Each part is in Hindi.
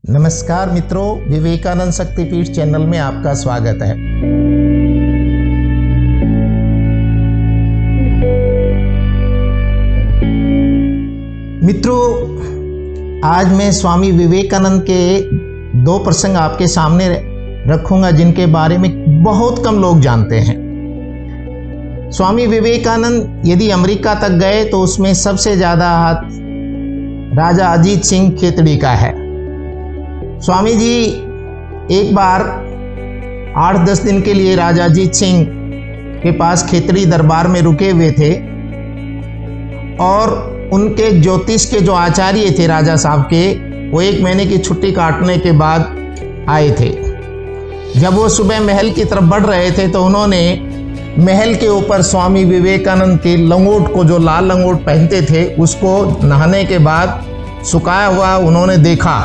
नमस्कार मित्रों, विवेकानंद शक्तिपीठ चैनल में आपका स्वागत है। मित्रों, आज मैं स्वामी विवेकानंद के दो प्रसंग आपके सामने रखूंगा जिनके बारे में बहुत कम लोग जानते हैं। स्वामी विवेकानंद यदि अमेरिका तक गए तो उसमें सबसे ज़्यादा हाथ राजा अजीत सिंह खेतड़ी का है। स्वामी जी एक बार 8-10 दिन के लिए राजा अजीत सिंह के पास खेतड़ी दरबार में रुके हुए थे और उनके ज्योतिष के जो आचार्य थे राजा साहब के, वो 1 महीने की छुट्टी काटने के बाद आए थे। जब वो सुबह महल की तरफ बढ़ रहे थे तो उन्होंने महल के ऊपर स्वामी विवेकानंद के लंगोट को, जो लाल लंगोट पहनते थे, उसको नहाने के बाद सुखाया हुआ उन्होंने देखा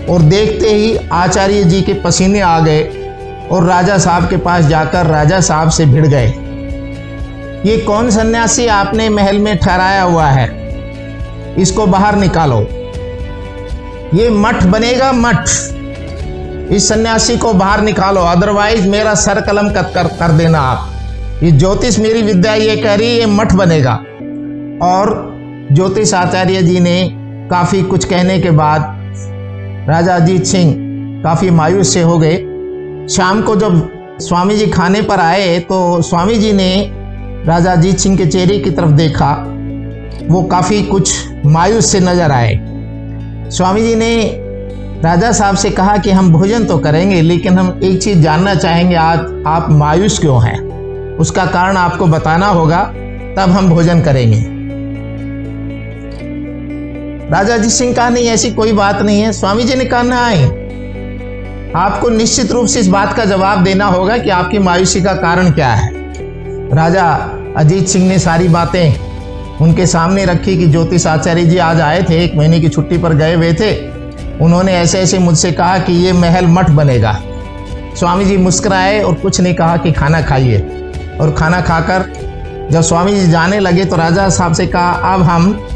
और देखते ही आचार्य जी के पसीने आ गए और राजा साहब के पास जाकर राजा साहब से भिड़ गए। ये कौन सन्यासी आपने महल में ठहराया हुआ है, इसको बाहर निकालो, ये मठ बनेगा मठ, इस सन्यासी को बाहर निकालो, अदरवाइज मेरा सर कलम कर देना आप। ये ज्योतिष मेरी विद्या ये कह रही है ये मठ बनेगा। और ज्योतिष आचार्य जी ने काफ़ी कुछ कहने के बाद राजा अजीत सिंह काफ़ी मायूस से हो गए। शाम को जब स्वामी जी खाने पर आए तो स्वामी जी ने राजा अजीत सिंह के चेहरे की तरफ देखा, वो काफ़ी कुछ मायूस से नजर आए। स्वामी जी ने राजा साहब से कहा कि हम भोजन तो करेंगे, लेकिन हम एक चीज़ जानना चाहेंगे, आज आप मायूस क्यों हैं, उसका कारण आपको बताना होगा, तब हम भोजन करेंगे। राजा अजीत सिंह कहा नहीं, ऐसी कोई बात नहीं है। स्वामी जी ने कहा नहीं, आपको निश्चित रूप से इस बात का जवाब देना होगा कि आपकी मायूसी का कारण क्या है। राजा अजीत सिंह ने सारी बातें उनके सामने रखी कि ज्योतिष आचार्य जी आज आए थे, 1 महीने की छुट्टी पर गए हुए थे, उन्होंने ऐसे ऐसे मुझसे कहा कि ये महल मठ बनेगा। स्वामी जी मुस्कुराए और कुछ नहीं कहा कि खाना खाइए। और खाना खाकर जब स्वामी जी जाने लगे तो राजा साहब से कहा, अब हम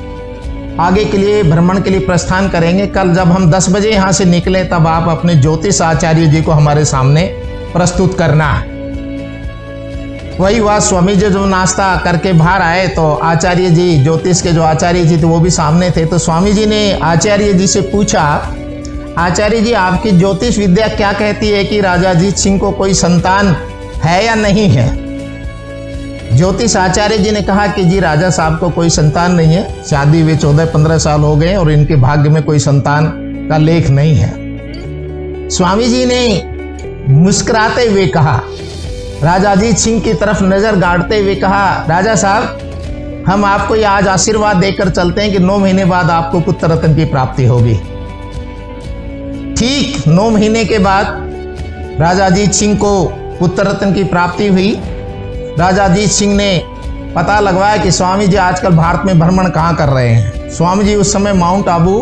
आगे के लिए भ्रमण के लिए प्रस्थान करेंगे। कल जब हम 10 बजे यहाँ से निकले तब आप अपने ज्योतिष आचार्य जी को हमारे सामने प्रस्तुत करना। वही बात, स्वामी जी जब नाश्ता करके बाहर आए तो आचार्य जी, ज्योतिष के जो आचार्य जी थे वो भी सामने थे। तो स्वामी जी ने आचार्य जी से पूछा, आचार्य जी आपकी ज्योतिष विद्या क्या कहती है कि राजा अजीत सिंह को कोई संतान है या नहीं है। ज्योतिष आचार्य जी ने कहा कि जी राजा साहब को कोई संतान नहीं है, शादी हुए 14-15 साल हो गए और इनके भाग्य में कोई संतान का लेख नहीं है। स्वामी जी ने मुस्कुराते हुए कहा, राजा अजीत सिंह की तरफ नजर गाड़ते हुए कहा, राजा साहब हम आपको ये आज आशीर्वाद देकर चलते हैं कि 9 महीने बाद आपको पुत्र रत्न की प्राप्ति होगी। ठीक 9 महीने के बाद राजा अजीत सिंह को पुत्र रत्न की प्राप्ति हुई। राजा अजीत सिंह ने पता लगवाया कि स्वामी जी आजकल भारत में भ्रमण कहाँ कर रहे हैं। स्वामी जी उस समय माउंट आबू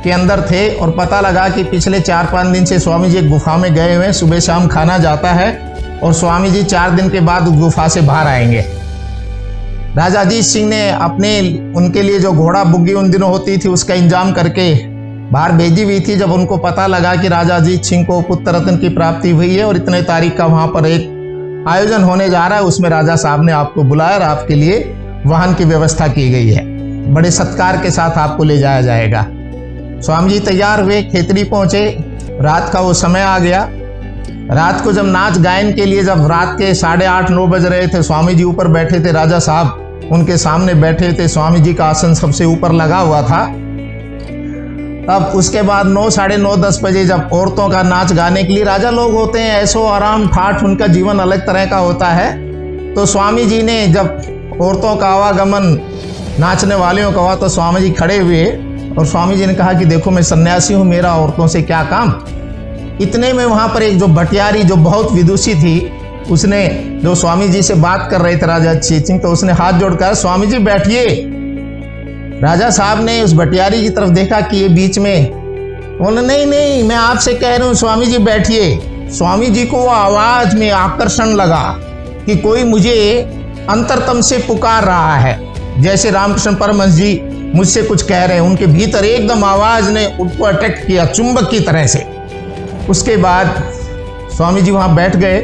के अंदर थे और पता लगा कि पिछले 4-5 दिन से स्वामी जी एक गुफा में गए हुए हैं, सुबह शाम खाना जाता है और स्वामी जी 4 दिन के बाद उस गुफा से बाहर आएंगे। राजा अजीत सिंह ने अपने उनके लिए जो घोड़ा बुग्गी उन दिनों होती थी उसका इंतजाम करके बाहर भेजी हुई थी। जब उनको पता लगा कि राजा अजीत सिंह को पुत्र रत्न की प्राप्ति हुई है और इतने तारीख का वहाँ पर एक आयोजन होने जा रहा है, उसमें राजा साहब ने आपको बुलाया और आपके लिए वाहन की व्यवस्था की गई है, बड़े सत्कार के साथ आपको ले जाया जाएगा। स्वामी जी तैयार हुए, खेतड़ी पहुंचे, रात का वो समय आ गया। रात को जब नाच गायन के लिए, जब रात के 8:30-9 बज रहे थे, स्वामी जी ऊपर बैठे थे, राजा साहब उनके सामने बैठे थे, स्वामी जी का आसन सबसे ऊपर लगा हुआ था। तब उसके बाद 9, 9:30, 10 बजे जब औरतों का नाच गाने के लिए, राजा लोग होते हैं ऐसो आराम ठाठ, उनका जीवन अलग तरह का होता है। तो स्वामी जी ने जब औरतों का आवागमन, नाचने वालों का हुआ, तो स्वामी जी खड़े हुए और स्वामी जी ने कहा कि देखो मैं सन्यासी हूँ, मेरा औरतों से क्या काम। इतने में वहाँ पर एक जो भटियारी, जो बहुत विदुषी थी, उसने, जो स्वामी जी से बात कर रहे थे राजा अजीत सिंह, तो उसने हाथ जोड़कर, स्वामी जी बैठिए। राजा साहब ने उस भटियारी की तरफ देखा कि ये बीच में, बोले नहीं नहीं मैं आपसे कह रहा हूँ स्वामी जी बैठिए। स्वामी जी को वो आवाज में आकर्षण लगा कि कोई मुझे अंतरतम से पुकार रहा है, जैसे रामकृष्ण परमहंस जी मुझसे कुछ कह रहे हैं। उनके भीतर एकदम आवाज ने उनको अटैक किया चुंबक की तरह से। उसके बाद स्वामी जी वहां बैठ गए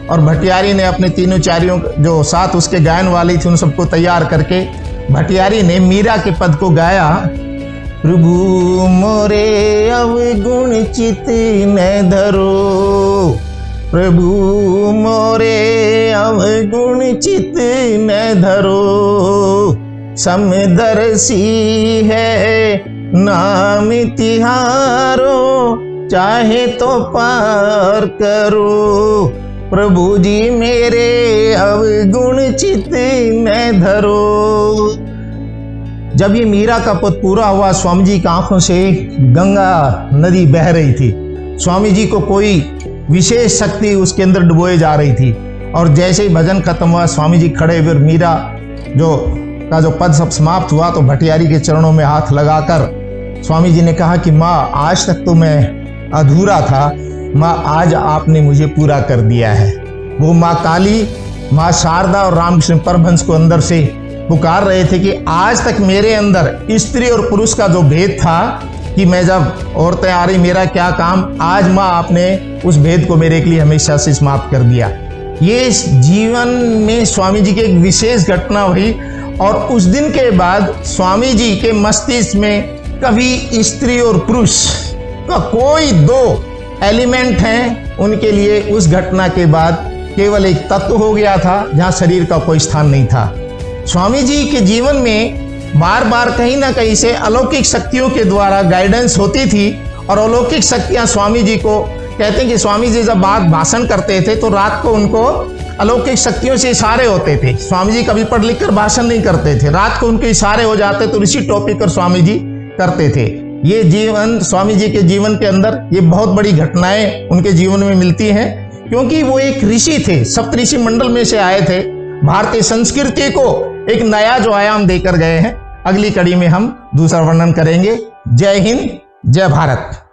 और भटियारी ने अपने तीनों चारियों जो साथ उसके गायन वाली थी उन सबको तैयार करके भटियारी ने मीरा के पद को गाया। प्रभु मोरे अवगुण चित न धरो, प्रभु मोरे अवगुण चित न धरो, समदर्शी है नाम तिहारो, चाहे तो पार करो, प्रभु जी मेरे अवगुण चित न धरो। जब ये मीरा का पद पूरा हुआ, स्वामी जी की आंखों से गंगा नदी बह रही थी। स्वामी जी को कोई विशेष शक्ति उसके अंदर डुबोए जा रही थी। और जैसे ही भजन खत्म हुआ, स्वामी जी खड़े हुए, मीरा जो पद सब समाप्त हुआ तो भटियारी के चरणों में हाथ लगाकर स्वामी जी ने कहा कि माँ, आज तक तो मैं अधूरा था, माँ आज आपने मुझे पूरा कर दिया है। वो माँ काली, माँ शारदा और रामकृष्ण परमहंस को अंदर से पुकार रहे थे कि आज तक मेरे अंदर स्त्री और पुरुष का जो भेद था कि मैं जब औरतें आ रही मेरा क्या काम, आज माँ आपने उस भेद को मेरे के लिए हमेशा से समाप्त कर दिया। ये जीवन में स्वामी जी की एक विशेष घटना हुई और उस दिन के बाद स्वामी जी के मस्तिष्क में कभी स्त्री और पुरुष का कोई दो एलिमेंट हैं, उनके लिए उस घटना के बाद केवल एक तत्व हो गया था जहां शरीर का कोई स्थान नहीं था। स्वामी जी के जीवन में बार बार कहीं ना कहीं से अलौकिक शक्तियों के द्वारा गाइडेंस होती थी और अलौकिक शक्तियां स्वामी जी को, कहते हैं कि स्वामी जी जब भाषण करते थे तो रात को उनको अलौकिक शक्तियों से इशारे होते थे। स्वामी जी कभी पढ़ लिख कर भाषण नहीं करते थे, रात को उनके इशारे हो जाते तो इसी टॉपिक पर स्वामी जी करते थे। ये जीवन, स्वामी जी के जीवन के अंदर ये बहुत बड़ी घटनाएं उनके जीवन में मिलती हैं, क्योंकि वो एक ऋषि थे, सप्तऋषि मंडल में से आए थे, भारतीय संस्कृति को एक नया जो आयाम देकर गए हैं। अगली कड़ी में हम दूसरा वर्णन करेंगे। जय हिंद, जय भारत।